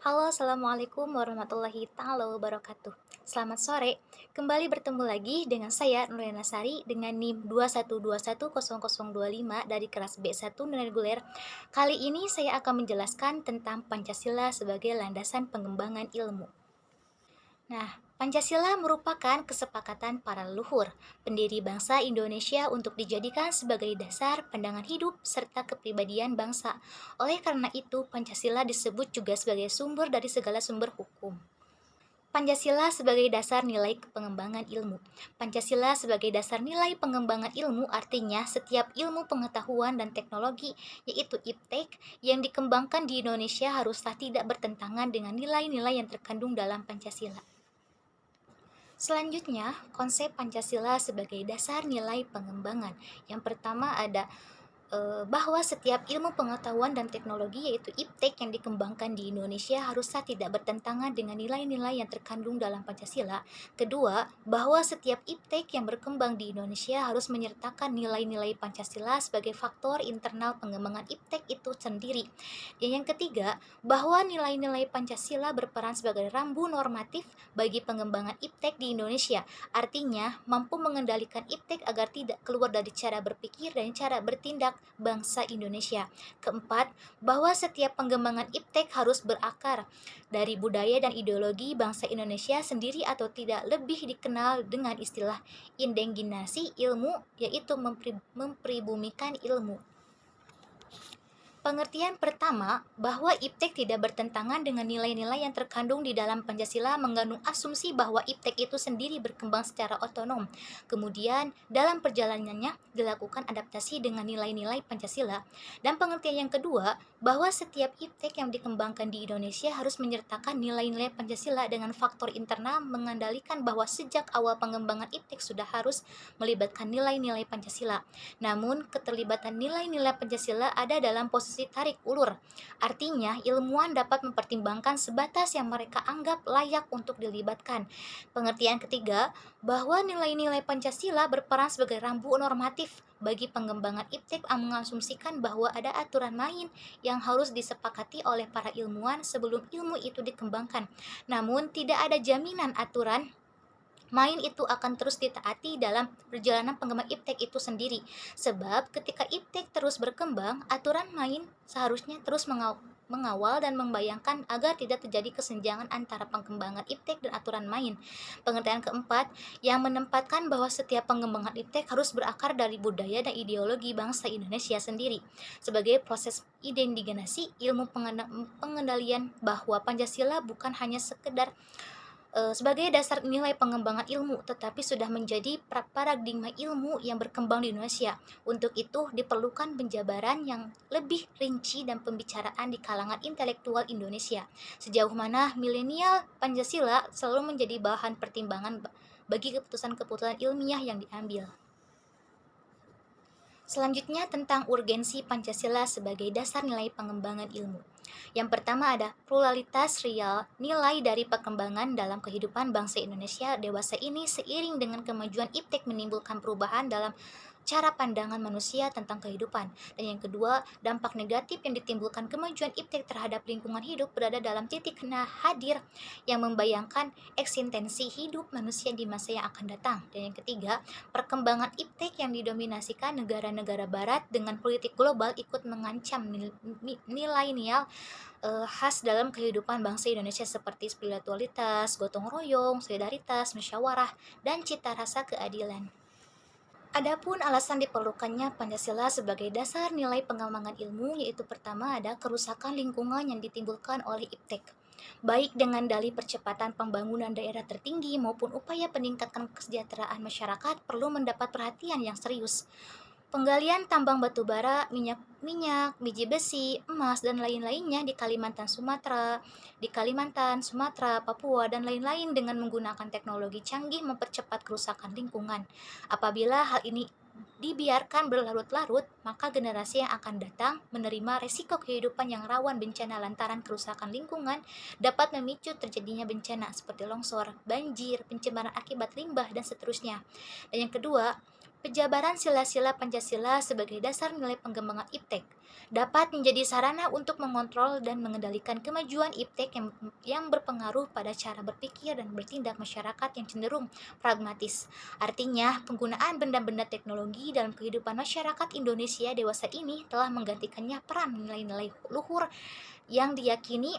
Halo, Assalamualaikum warahmatullahi ta'ala wabarakatuh. Selamat sore, kembali bertemu lagi dengan saya Nurlena Sari dengan NIM 212100025 dari kelas B1 non-reguler. Kali ini saya akan menjelaskan tentang Pancasila sebagai landasan pengembangan ilmu. Nah, Pancasila merupakan kesepakatan para leluhur, pendiri bangsa Indonesia untuk dijadikan sebagai dasar pandangan hidup serta kepribadian bangsa. Oleh karena itu, Pancasila disebut juga sebagai sumber dari segala sumber hukum. Pancasila sebagai dasar nilai pengembangan ilmu. Pancasila sebagai dasar nilai pengembangan ilmu artinya setiap ilmu pengetahuan dan teknologi, yaitu iptek, yang dikembangkan di Indonesia haruslah tidak bertentangan dengan nilai-nilai yang terkandung dalam Pancasila. Selanjutnya, konsep Pancasila sebagai dasar nilai pengembangan. Yang pertama ada bahwa setiap ilmu pengetahuan dan teknologi yaitu iptek yang dikembangkan di Indonesia haruslah tidak bertentangan dengan nilai-nilai yang terkandung dalam Pancasila. Kedua, bahwa setiap iptek yang berkembang di Indonesia harus menyertakan nilai-nilai Pancasila sebagai faktor internal pengembangan iptek itu sendiri. Dan yang ketiga, bahwa nilai-nilai Pancasila berperan sebagai rambu normatif bagi pengembangan iptek di Indonesia. Artinya, mampu mengendalikan iptek agar tidak keluar dari cara berpikir dan cara bertindak bangsa Indonesia. Keempat, bahwa setiap pengembangan iptek harus berakar dari budaya dan ideologi bangsa Indonesia sendiri atau tidak lebih dikenal dengan istilah indeginasi ilmu, yaitu mempribumikan ilmu. Pengertian pertama, bahwa iptek tidak bertentangan dengan nilai-nilai yang terkandung di dalam Pancasila mengandung asumsi bahwa iptek itu sendiri berkembang secara otonom. Kemudian, dalam perjalanannya dilakukan adaptasi dengan nilai-nilai Pancasila. Dan pengertian yang kedua, bahwa setiap iptek yang dikembangkan di Indonesia harus menyertakan nilai-nilai Pancasila dengan faktor internal mengendalikan bahwa sejak awal pengembangan iptek sudah harus melibatkan nilai-nilai Pancasila. Namun, keterlibatan nilai-nilai Pancasila ada dalam posisi tarik ulur. Artinya, ilmuwan dapat mempertimbangkan sebatas yang mereka anggap layak untuk dilibatkan. Pengertian ketiga, bahwa nilai-nilai Pancasila berperan sebagai rambu normatif bagi pengembangan iptek mengasumsikan bahwa ada aturan main yang harus disepakati oleh para ilmuwan sebelum ilmu itu dikembangkan. Namun, tidak ada jaminan aturan main itu akan terus ditaati dalam perjalanan pengembangan iptek itu sendiri. Sebab ketika iptek terus berkembang, aturan main seharusnya terus mengawal dan membayangkan agar tidak terjadi kesenjangan antara pengembangan iptek dan aturan main. Pengertian keempat, yang menempatkan bahwa setiap pengembangan iptek harus berakar dari budaya dan ideologi bangsa Indonesia sendiri. Sebagai proses identifikasi ilmu pengendalian bahwa Pancasila bukan hanya sekedar sebagai dasar nilai pengembangan ilmu, tetapi sudah menjadi paradigma ilmu yang berkembang di Indonesia. Untuk itu, diperlukan penjabaran yang lebih rinci dan pembicaraan di kalangan intelektual Indonesia. Sejauh mana milenial Pancasila selalu menjadi bahan pertimbangan bagi keputusan-keputusan ilmiah yang diambil. Selanjutnya tentang urgensi Pancasila sebagai dasar nilai pengembangan ilmu. Yang pertama ada pluralitas real, nilai dari perkembangan dalam kehidupan bangsa Indonesia dewasa ini seiring dengan kemajuan iptek menimbulkan perubahan dalam cara pandangan manusia tentang kehidupan. Dan yang kedua, dampak negatif yang ditimbulkan kemajuan iptek terhadap lingkungan hidup berada dalam titik hadir yang membayangkan eksistensi hidup manusia di masa yang akan datang. Dan yang ketiga, perkembangan iptek yang didominasikan negara-negara barat dengan politik global ikut mengancam nilai-nilai khas dalam kehidupan bangsa Indonesia seperti spiritualitas, gotong royong, solidaritas, musyawarah, dan cita rasa keadilan. Adapun alasan diperlukannya Pancasila sebagai dasar nilai pengembangan ilmu yaitu pertama ada kerusakan lingkungan yang ditimbulkan oleh iptek, baik dengan dalih percepatan pembangunan daerah tertinggi maupun upaya peningkatan kesejahteraan masyarakat perlu mendapat perhatian yang serius. Penggalian tambang batu bara, minyak, biji besi, emas, dan lain-lainnya di Kalimantan, Sumatera, Papua, dan lain-lain dengan menggunakan teknologi canggih mempercepat kerusakan lingkungan. Apabila hal ini dibiarkan berlarut-larut, maka generasi yang akan datang menerima resiko kehidupan yang rawan bencana lantaran kerusakan lingkungan dapat memicu terjadinya bencana seperti longsor, banjir, pencemaran akibat limbah, dan seterusnya. Dan yang kedua, Penjabaran sila-sila Pancasila sebagai dasar nilai pengembangan IPTEK dapat menjadi sarana untuk mengontrol dan mengendalikan kemajuan IPTEK yang berpengaruh pada cara berpikir dan bertindak masyarakat yang cenderung pragmatis. Artinya, penggunaan benda-benda teknologi dalam kehidupan masyarakat Indonesia dewasa ini telah menggantikannya peran nilai-nilai luhur yang diyakini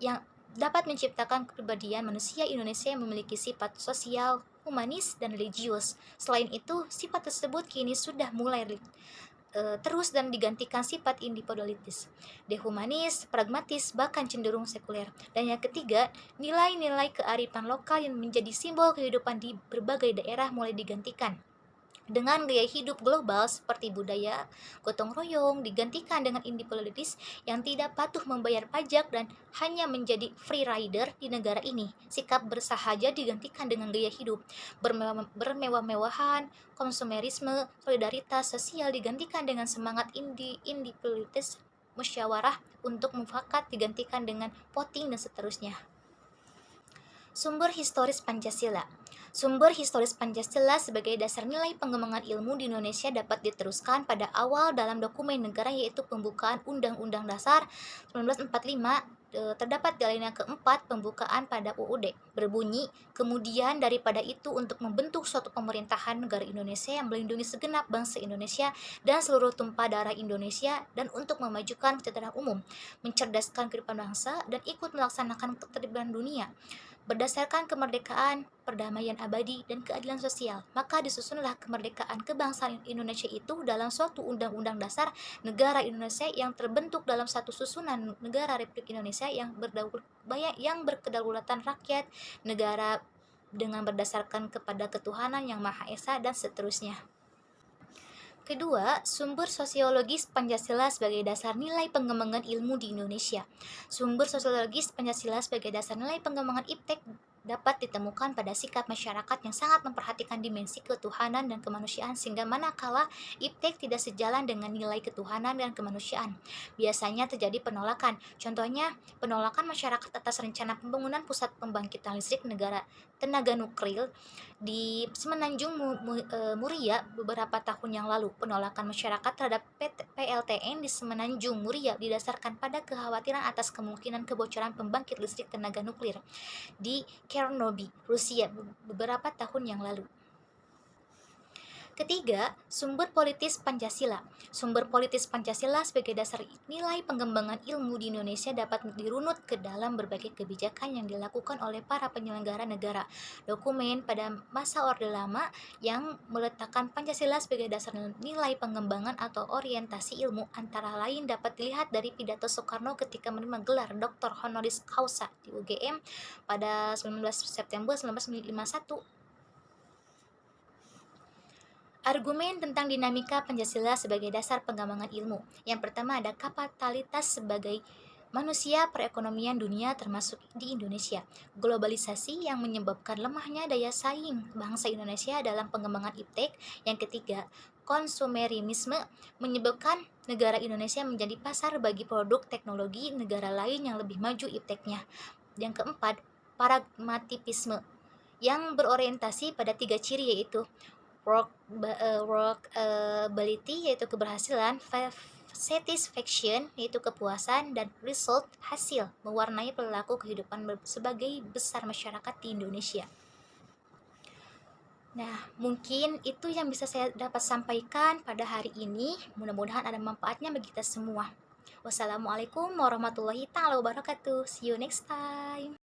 yang dapat menciptakan kepribadian manusia Indonesia yang memiliki sifat sosial, humanis, dan religius. Selain itu, sifat tersebut kini sudah mulai terus dan digantikan sifat individualitis, dehumanis, pragmatis, bahkan cenderung sekuler. Dan yang ketiga, nilai-nilai kearifan lokal yang menjadi simbol kehidupan di berbagai daerah mulai digantikan dengan gaya hidup global seperti budaya gotong royong digantikan dengan individualis yang tidak patuh membayar pajak dan hanya menjadi free rider di negara ini. Sikap bersahaja digantikan dengan gaya hidup bermewah-mewahan, konsumerisme, solidaritas sosial digantikan dengan semangat individualitas, musyawarah untuk mufakat digantikan dengan voting dan seterusnya. Sumber historis Pancasila. Sumber historis Pancasila sebagai dasar nilai pengembangan ilmu di Indonesia dapat diteruskan pada awal dalam dokumen negara, yaitu pembukaan Undang-Undang Dasar 1945. Terdapat di alinea keempat pembukaan pada UUD berbunyi, kemudian daripada itu untuk membentuk suatu pemerintahan negara Indonesia yang melindungi segenap bangsa Indonesia dan seluruh tumpah darah Indonesia, dan untuk memajukan kesejahteraan umum, mencerdaskan kehidupan bangsa, dan ikut melaksanakan ketertiban dunia berdasarkan kemerdekaan, perdamaian abadi, dan keadilan sosial. Maka disusunlah kemerdekaan kebangsaan Indonesia itu dalam suatu undang-undang dasar negara Indonesia yang terbentuk dalam satu susunan negara Republik Indonesia yang berkedaulatan rakyat, negara dengan berdasarkan kepada ketuhanan yang Maha Esa, dan seterusnya. Kedua, sumber sosiologis Pancasila sebagai dasar nilai pengembangan ilmu di Indonesia. Sumber sosiologis Pancasila sebagai dasar nilai pengembangan IPTEK dapat ditemukan pada sikap masyarakat yang sangat memperhatikan dimensi ketuhanan dan kemanusiaan, sehingga manakala IPTEK tidak sejalan dengan nilai ketuhanan dan kemanusiaan, biasanya terjadi penolakan. Contohnya, penolakan masyarakat atas rencana pembangunan pusat pembangkitan listrik negara tenaga nuklir di Semenanjung Muria beberapa tahun yang lalu. Penolakan masyarakat terhadap PLTN di Semenanjung Muria didasarkan pada kekhawatiran atas kemungkinan kebocoran pembangkit listrik tenaga nuklir di Chernobyl, Rusia beberapa tahun yang lalu. Ketiga, sumber politis Pancasila. Sumber politis Pancasila sebagai dasar nilai pengembangan ilmu di Indonesia dapat dirunut ke dalam berbagai kebijakan yang dilakukan oleh para penyelenggara negara. Dokumen pada masa Orde Lama yang meletakkan Pancasila sebagai dasar nilai pengembangan atau orientasi ilmu antara lain dapat dilihat dari pidato Soekarno ketika menerima gelar Dr. Honoris Causa di UGM pada 19 September 1951. Argumen tentang dinamika Pancasila sebagai dasar pengembangan ilmu. Yang pertama ada kapitalitas sebagai manusia perekonomian dunia termasuk di Indonesia. Globalisasi yang menyebabkan lemahnya daya saing bangsa Indonesia dalam pengembangan IPTEK. Yang ketiga, konsumerisme menyebabkan negara Indonesia menjadi pasar bagi produk teknologi negara lain yang lebih maju IPTEK-nya. Yang keempat, pragmatisme yang berorientasi pada 3 ciri, yaitu workability yaitu keberhasilan, satisfaction yaitu kepuasan, dan result hasil mewarnai perilaku kehidupan sebagai besar masyarakat di Indonesia. Nah, mungkin itu yang bisa saya dapat sampaikan pada hari ini. Mudah-mudahan ada manfaatnya bagi kita semua. Wassalamualaikum warahmatullahi taala wabarakatuh. See you next time.